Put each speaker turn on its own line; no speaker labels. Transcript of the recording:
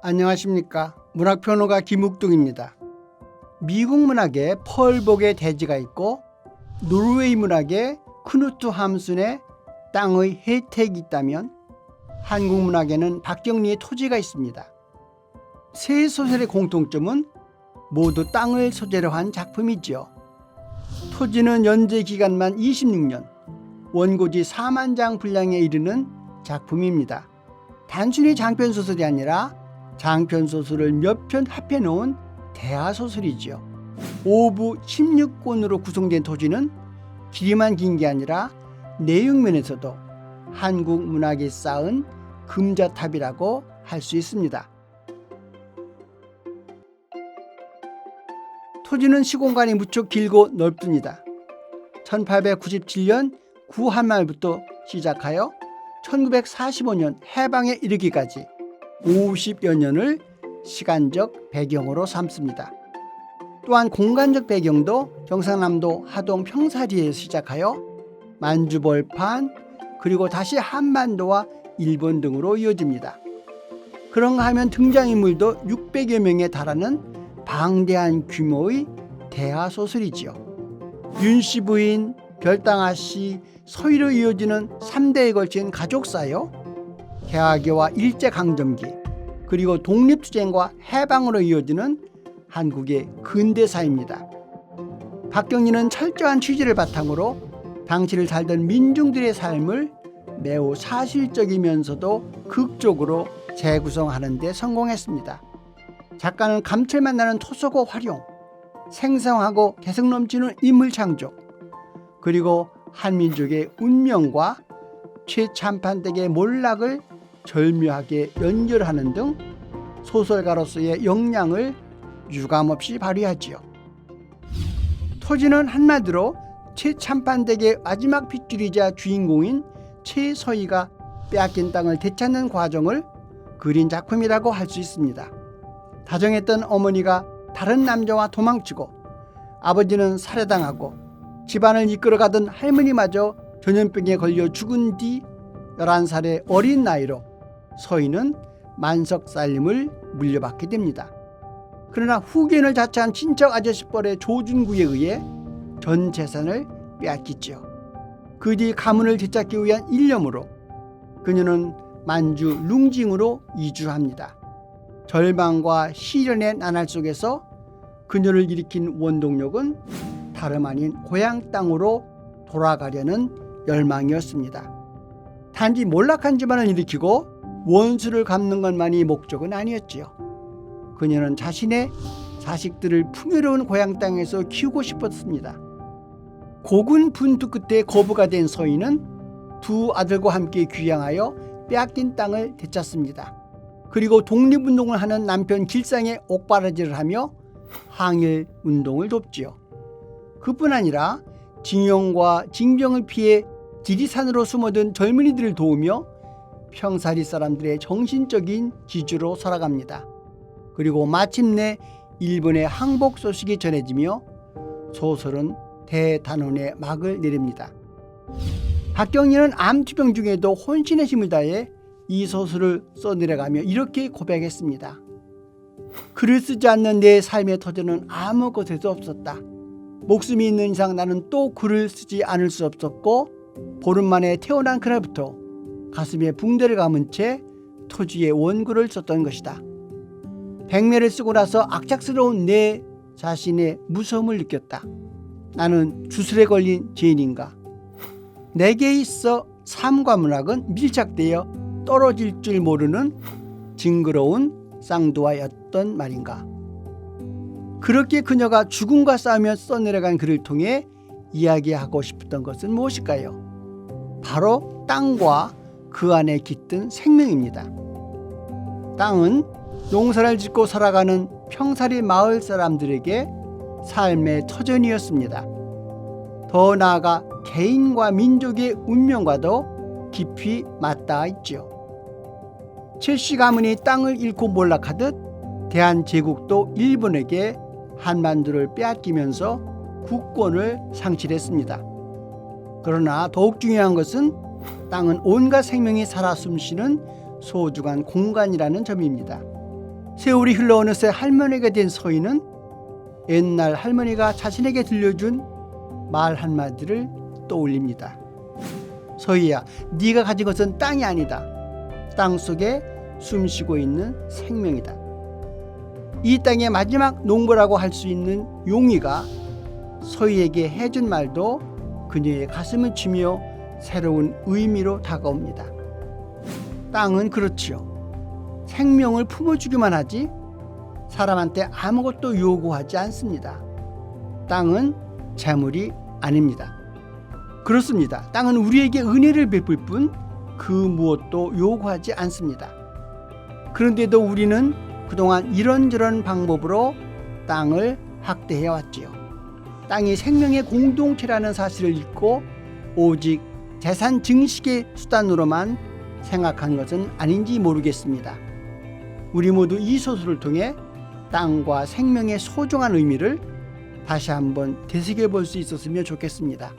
안녕하십니까. 문학평론가 김욱동입니다. 미국 문학에 펄복의 대지가 있고 노르웨이 문학에 크누트 함순의 땅의 혜택이 있다면 한국 문학에는 박경리의 토지가 있습니다. 세 소설의 공통점은 모두 땅을 소재로 한 작품이지요. 토지는 연재 기간만 26년, 원고지 4만 장 분량에 이르는 작품입니다. 단순히 장편소설이 아니라 장편소설을 몇 편 합해놓은 대하소설이지요. 5부 16권으로 구성된 토지는 길이만 긴 게 아니라 내용면에서도 한국 문학이 쌓은 금자탑이라고 할 수 있습니다. 토지는 시공간이 무척 길고 넓습니다. 1897년 구한말부터 시작하여 1945년 해방에 이르기까지 50여 년을 시간적 배경으로 삼습니다. 또한 공간적 배경도 경상남도 하동 평사리에서 시작하여 만주벌판 그리고 다시 한반도와 일본 등으로 이어집니다. 그런가 하면 등장인물도 600여 명에 달하는 방대한 규모의 대하소설이지요. 윤씨 부인, 별당아씨, 서희로 이어지는 3대에 걸친 가족사요, 개화기와 일제강점기, 그리고 독립투쟁과 해방으로 이어지는 한국의 근대사입니다. 박경리는 철저한 취재를 바탕으로 당시를 살던 민중들의 삶을 매우 사실적이면서도 극적으로 재구성하는 데 성공했습니다. 작가는 감칠맛 나는 토속어 활용, 생생하고 개성 넘치는 인물 창조, 그리고 한민족의 운명과 최참판댁의 몰락을 절묘하게 연결하는 등 소설가로서의 역량을 유감없이 발휘하지요. 토지는 한마디로 최참판댁의 마지막 핏줄이자 주인공인 최서희가 빼앗긴 땅을 되찾는 과정을 그린 작품이라고 할 수 있습니다. 다정했던 어머니가 다른 남자와 도망치고 아버지는 살해당하고 집안을 이끌어가던 할머니마저 전염병에 걸려 죽은 뒤 11살의 어린 나이로 서희는 만석살림을 물려받게 됩니다. 그러나 후견을 자처한 친척 아저씨뻘의 조준구에 의해 전 재산을 빼앗기지요. 그 뒤 가문을 되찾기 위한 일념으로 그녀는 만주 룽징으로 이주합니다. 절망과 시련의 나날 속에서 그녀를 일으킨 원동력은 다름 아닌 고향 땅으로 돌아가려는 열망이었습니다. 단지 몰락한 집안을 일으키고 원수를 갚는 것만이 목적은 아니었지요. 그녀는 자신의 자식들을 풍요로운 고향 땅에서 키우고 싶었습니다. 고군분투 끝에 거부가 된 서희는 두 아들과 함께 귀향하여 빼앗긴 땅을 되찾습니다. 그리고 독립운동을 하는 남편 길상의 옥바라지를 하며 항일운동을 돕지요. 그뿐 아니라 징용과 징병을 피해 지리산으로 숨어든 젊은이들을 도우며 평사리 사람들의 정신적인 지주로 살아갑니다. 그리고 마침내 일본의 항복 소식이 전해지며 소설은 대단원의 막을 내립니다. 박경리는 암투병 중에도 혼신의 힘을 다해 이 소설을 써내려가며 이렇게 고백했습니다. 글을 쓰지 않는 내 삶의 터전은 아무 곳에도 없었다. 목숨이 있는 이상 나는 또 글을 쓰지 않을 수 없었고 보름 만에 태어난 그날부터 가슴에 붕대를 감은 채 토지의 원고를 썼던 것이다. 백매를 쓰고 나서 악착스러운 내 자신의 무서움을 느꼈다. 나는 주술에 걸린 죄인인가? 내게 있어 삶과 문학은 밀착되어 떨어질 줄 모르는 징그러운 쌍두와였던 말인가? 그렇게 그녀가 죽음과 싸우며 써내려간 글을 통해 이야기하고 싶었던 것은 무엇일까요? 바로 땅과 그 안에 깃든 생명입니다. 땅은 농사를 짓고 살아가는 평사리 마을 사람들에게 삶의 터전이었습니다. 더 나아가 개인과 민족의 운명과도 깊이 맞닿아 있죠. 칠씨 가문이 땅을 잃고 몰락하듯 대한제국도 일본에게 한반도를 빼앗기면서 국권을 상실했습니다. 그러나 더욱 중요한 것은 땅은 온갖 생명이 살아 숨쉬는 소중한 공간이라는 점입니다. 세월이 흘러 어느새 할머니가 된 서희는 옛날 할머니가 자신에게 들려준 말 한마디를 떠올립니다. 서희야, 네가 가진 것은 땅이 아니다. 땅 속에 숨쉬고 있는 생명이다. 이 땅의 마지막 농부라고 할 수 있는 용의가 서희에게 해준 말도 그녀의 가슴을 치며 새로운 의미로 다가옵니다. 땅은 그렇지요. 생명을 품어주기만 하지 사람한테 아무것도 요구하지 않습니다. 땅은 재물이 아닙니다. 그렇습니다. 땅은 우리에게 은혜를 베풀 뿐 그 무엇도 요구하지 않습니다. 그런데도 우리는 그동안 이런저런 방법으로 땅을 학대해 왔지요. 땅이 생명의 공동체라는 사실을 잊고 오직 재산 증식의 수단으로만 생각한 것은 아닌지 모르겠습니다. 우리 모두 이 소설을 통해 땅과 생명의 소중한 의미를 다시 한번 되새겨 볼 수 있었으면 좋겠습니다.